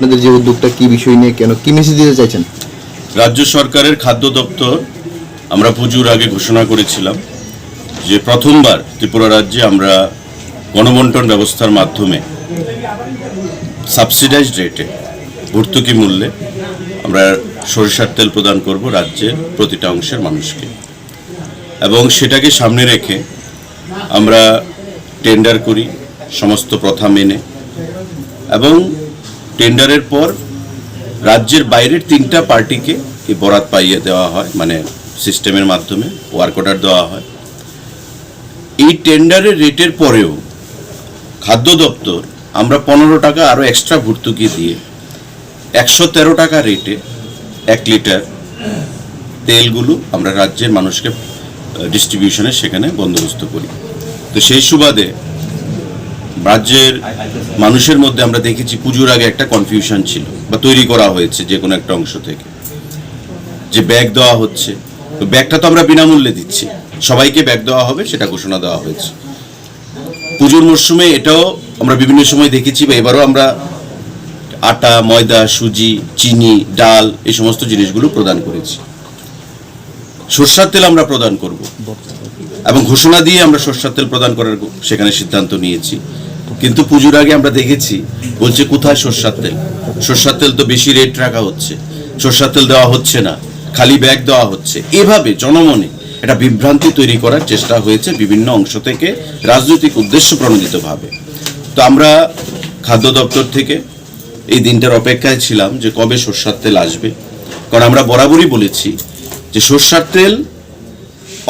আপনাদের যে উদ্যোগটা কি বিষয় নিয়ে, কেন, কি মেসেজ দিতে চাইছেন? রাজ্য সরকারের খাদ্য দপ্তর আমরা পুজোর আগে ঘোষণা করেছিলাম যে প্রথমবার ত্রিপুরা রাজ্যে আমরা গণবন্টন ব্যবস্থার মাধ্যমে সাবসিডাইজড রেটে ভর্তুকি মূল্যে আমরা সরিষার তেল প্রদান করব রাজ্যের প্রতিটা অংশের মানুষকে, এবং সেটাকে সামনে রেখে আমরা টেন্ডার করি সমস্ত প্রথা মেনে, এবং টেন্ডারের পর রাজ্যের বাইরের 3টা পার্টিকে এই বরাত পাইয়ে দেওয়া হয়, মানে সিস্টেমের মাধ্যমে ওয়ার্ক অর্ডার দেওয়া হয়। এই টেন্ডারের রেটের পরেও খাদ্য দপ্তর আমরা 15 টাকা আরও এক্সট্রা ভর্তুকি দিয়ে 113 টাকা রেটে 1 লিটার তেলগুলো আমরা রাজ্যের মানুষকে ডিস্ট্রিবিউশনে সেখানে বন্দোবস্ত করি। তো সেই সুবাদে রাজ্যের মানুষের মধ্যে আমরা দেখেছি পুজোর আগে একটা কনফিউশন ছিল বা তৈরি করা হয়েছে যে কোনো একটা অংশ থেকে, যে ব্যাগ দেওয়া হচ্ছে। তো ব্যাগটা তো আমরা বিনামূল্যে দিচ্ছি, সবাইকে ব্যাগ দেওয়া হবে সেটা ঘোষণা দেওয়া হয়েছে। পুজোর মরশুমে এটাও আমরা বিভিন্ন সময় দেখেছি, বা এবারও আমরা আটা, ময়দা, সুজি, চিনি, ডাল এই সমস্ত জিনিসগুলো প্রদান করেছি। সরষার তেল আমরা প্রদান করব, এবং ঘোষণা দিয়ে আমরা সরষার তেল প্রদান করার সেখানে সিদ্ধান্ত নিয়েছি। কিন্তু পুজোর আগে আমরা দেখেছি বলছে কোথায় সরষার তেল, সরষার তেল তো বেশি রেট রাখা হচ্ছে, সরষার তেল দেওয়া হচ্ছে না, খালি ব্যাগ দেওয়া হচ্ছে। এভাবে জনমনে একটা বিভ্রান্তি তৈরি করার চেষ্টা হয়েছে বিভিন্ন অংশ থেকে রাজনৈতিক উদ্দেশ্য প্রণোদিতভাবে। তো আমরা খাদ্য দপ্তর থেকে এই দিনটার অপেক্ষায় ছিলাম যে কবে সরষার তেল আসবে, কারণ আমরা বরাবরই বলেছি যে সরষার তেল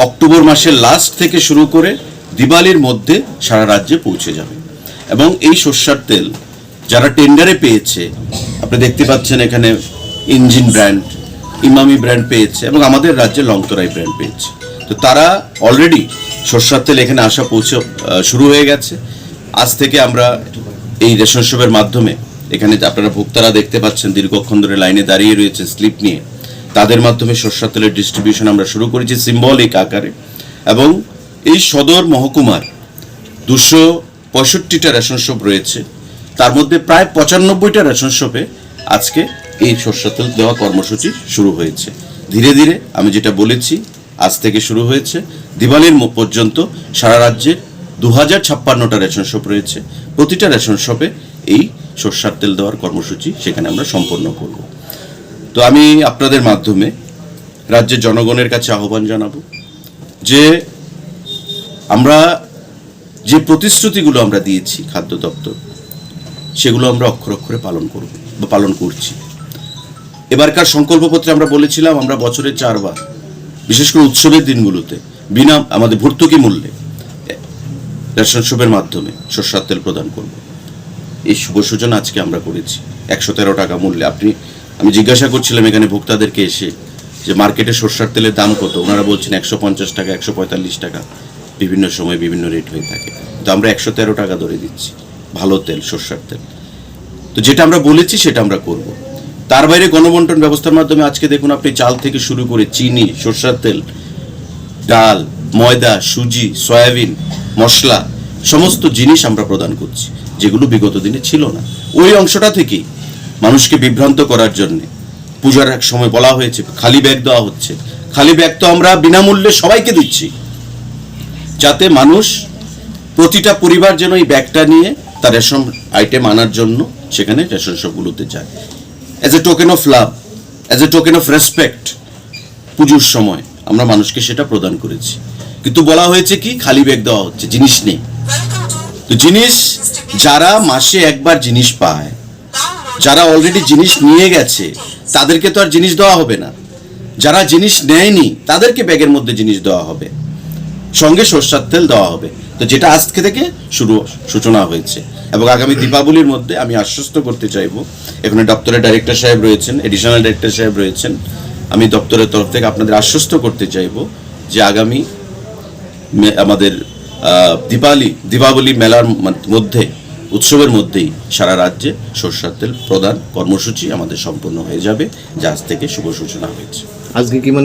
অক্টোবর মাসের লাস্ট থেকে শুরু করে দিওয়ালির মধ্যে সারা রাজ্যে পৌঁছে যাবে। এবং এই সরষার তেল যারা টেন্ডারে পেয়েছে, আপনি দেখতে পাচ্ছেন এখানে ইঞ্জিন ব্র্যান্ড, ইমামি ব্র্যান্ড পেয়েছে, এবং আমাদের রাজ্যে লংতরাই ব্র্যান্ড পেয়েছে। তো তারা অলরেডি সরষার তেল এখানে আসা শুরু হয়ে গেছে। আজ থেকে আমরা এই রেশন শপের মাধ্যমে এখানে আপনারা ভোক্তারা দেখতে পাচ্ছেন দীর্ঘক্ষণ ধরে লাইনে দাঁড়িয়ে রয়েছে স্লিপ নিয়ে, তাদের মাধ্যমে সরষার তেলের ডিস্ট্রিবিউশন আমরা শুরু করেছি সিম্বলিক আকারে। এবং এই সদর মহকুমার 265টা রেশন শপ রয়েছে, তার মধ্যে প্রায় 95টা রেশন শপে আজকে এই সরষার তেল দেওয়া কর্মসূচি শুরু হয়েছে। ধীরে ধীরে আমি যেটা বলেছি আজ থেকে শুরু হয়েছে, দিওয়ালির পর্যন্ত সারা রাজ্যে 2056টা রেশন শপ রয়েছে, প্রতিটা রেশন শপে এই সরষার তেল দেওয়ার কর্মসূচি সেখানে আমরা সম্পন্ন করব। তো আমি আপনাদের মাধ্যমে রাজ্যের জনগণের কাছে আহ্বান জানাবো যে আমরা যে প্রতিশ্রুতিগুলো আমরা দিয়েছি খাদ্য দপ্তর, সেগুলো আমরা অক্ষরে অক্ষরে পালন করব বা পালন করছি। এবারকার সংকল্পপত্রে আমরা বলেছিলাম আমরা বছরে 4 বার, বিশেষ করে উৎসবের দিনগুলোতে আমাদের ভর্তুকি মূল্যে রেশন শপের মাধ্যমে সরষার তেল প্রদান করব। এই শুভ সূচনা আজকে আমরা করেছি 113 টাকা মূল্যে। আমি জিজ্ঞাসা করছিলাম এখানে ভোক্তাদেরকে এসে যে মার্কেটে সরষার তেলের দাম কত, ওনারা বলছেন 150 টাকা, 145 টাকা, বিভিন্ন সময় বিভিন্ন রেট হয়ে থাকে। তো আমরা 113 টাকা ধরে দিচ্ছি, ভালো তেল, সরষার তেল। তো যেটা আমরা বলেছি সেটা আমরা করব। তার বাইরে গণবন্টন ব্যবস্থার মাধ্যমে আজকে দেখুন আপনি চাল থেকে শুরু করে চিনি, সরষার তেল, ডাল, ময়দা, সুজি, সয়াবিন, মশলা, সমস্ত জিনিস আমরা প্রদান করছি, যেগুলো বিগত দিনে ছিল না। ওই অংশটা থেকেই মানুষকে বিভ্রান্ত করার জন্য পূজার এক সময় বলা হয়েছে খালি ব্যাগ দেওয়া হচ্ছে। খালি ব্যাগ তো আমরা বিনামূল্যে সবাইকে দিচ্ছি, যাতে মানুষ প্রতিটা পরিবার যেন এই ব্যাগটা নিয়ে তার রেশন আইটেম আনার জন্য সেখানে রেশন শপগুলোতে যায়। As a token of love, as a token of respect, পুজোর সময় আমরা মানুষকে সেটা প্রদান করেছি। কিন্তু বলা হয়েছে কি খালি ব্যাগ দেওয়া হচ্ছে, জিনিস নেই। তো জিনিস যারা মাসে একবার জিনিস পায়, যারা অলরেডি জিনিস নিয়ে গেছে, তাদেরকে তো আর জিনিস দেওয়া হবে না। যারা জিনিস নেয়নি তাদেরকে ব্যাগের মধ্যে জিনিস দেওয়া হবে, সঙ্গে সরষার তেল দেওয়া হবে। তো যেটা আজ থেকে সূচনা হয়েছে, এবং আগামী দীপাবলির মধ্যে আমি আশ্বস্ত করতে চাইবো, এখানে দপ্তরের ডাইরেক্টর সাহেব রয়েছেন, এডিশনাল ডাইরেক্টর সাহেব রয়েছেন, আমি দপ্তরের তরফ থেকে আপনাদের আশ্বস্ত করতে চাইবো যে আগামী আমাদের দীপাবলি মেলার মধ্যে, উৎসবের মধ্যেই সারা রাজ্যে সরষার তেল প্রদান কর্মসূচি আমাদের সম্পূর্ণ হয়ে যাবে, যা আজ থেকে শুভ সূচনা হয়েছে। আজকে কি মানে